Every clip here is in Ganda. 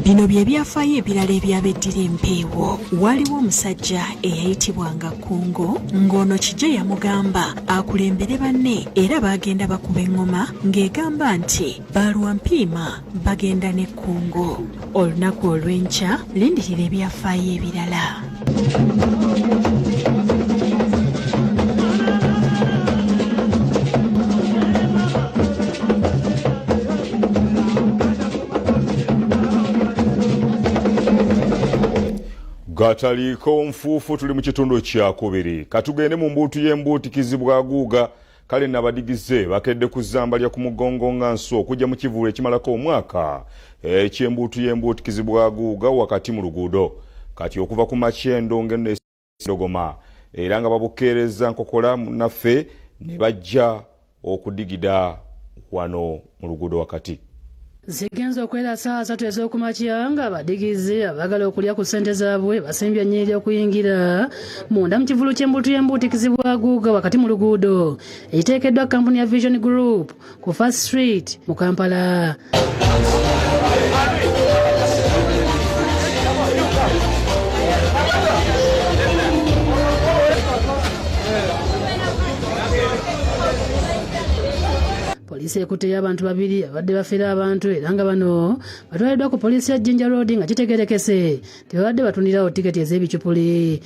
Bino bye byafaayo ebirala ebyabeddira empeewo. Waliwo omusajja eyayitibwanga Kungo ng'ono Kijja yamugamba akulembere banne era bagenda bakuba eŋŋoma ng'egamba nti balwampiima bagenda ne Kungo. Olunaku olw'enkya lindirira ebyafaayo ebirala. Gataliko nfuufu tuli mu kitundu kyakubiri. Katugende mu mbuutu y'embuutikizibwa aguuga kale nabadigize bakedde kuzambalya ku mugongo nga nso okujja mu kivuulo ekimalako omwaka eky'embuutu y'embuutikizibwa aguuga wakati mu luguudo. Kati okuva ku Makyendo ng'eno Dogoma era nga babukeereza nkokola naffe ne bajja okudigida wano mu luguudo wakati. Zigenza okwera saa 3 ez'okumakya nga abadigize abagala okulya ku ssente zaabwe basimbye nnyiriri okuyingira munda mu kivulu ky'embuutu y'embuutikizibwa aguuga wakati mu luguudo ekiteekeddwa kampuni ya Vision Group ku First Street mu Kampala. Poliisi ekutte abantu babiri abadde bafera abantu era nga bano batwaliddwa ku poliisi ya Jinja Road nga kitegeerekese tebabadde batundirawo tiketi ez'ebicupuli.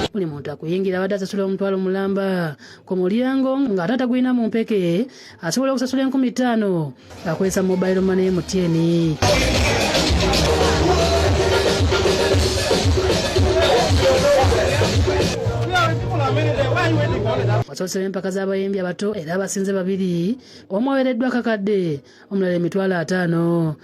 Buli muntu akuyingira abadde asasula omutwalo mulamba ku mulyango ng'ate atagulina mu mpeke asobola okusasula 5,000 akozesa mobile money MTN. Wasoosera empaka z'abayimbi abato era abasinze babiri omu aweereddwa akakadde omulala emitwalo 5.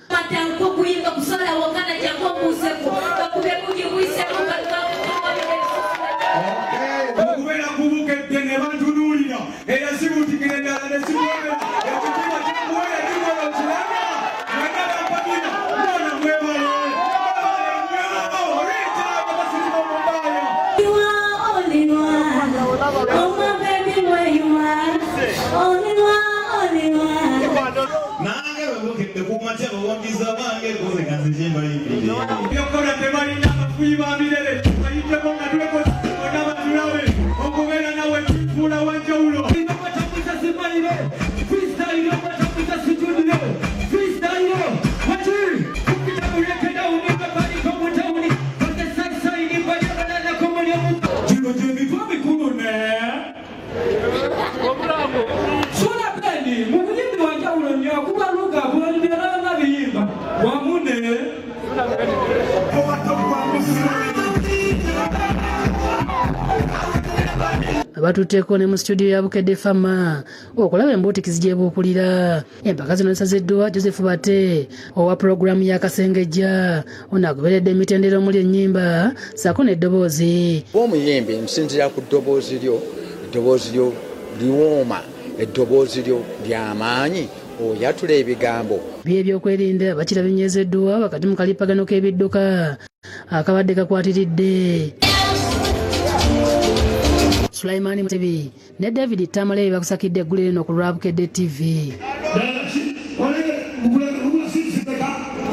Abatuteeko ne mu studio ya Bukedde Fama okulaba embuutikizi gy'ebuukulira. Empaka zino zisaziddwa Joseph Bate owa pulogulaamu ya Kasengejja ono agoberedde emitendera omuli ennyimba ssaako n'eddoboozi. Omuyimbi nsinzira ku ddoboozi lyo liwooma, eddoboozi lyo ly'amaanyi oyatula ebigambo. By'ebyokwerinda bakira binyeezeddwa wakati mu kalippagano k'ebidduka akabadde kakwatiridde. Sulaimani Mutebi ne David Tamale bakusakidde eggulu lino ku Bukedde TV.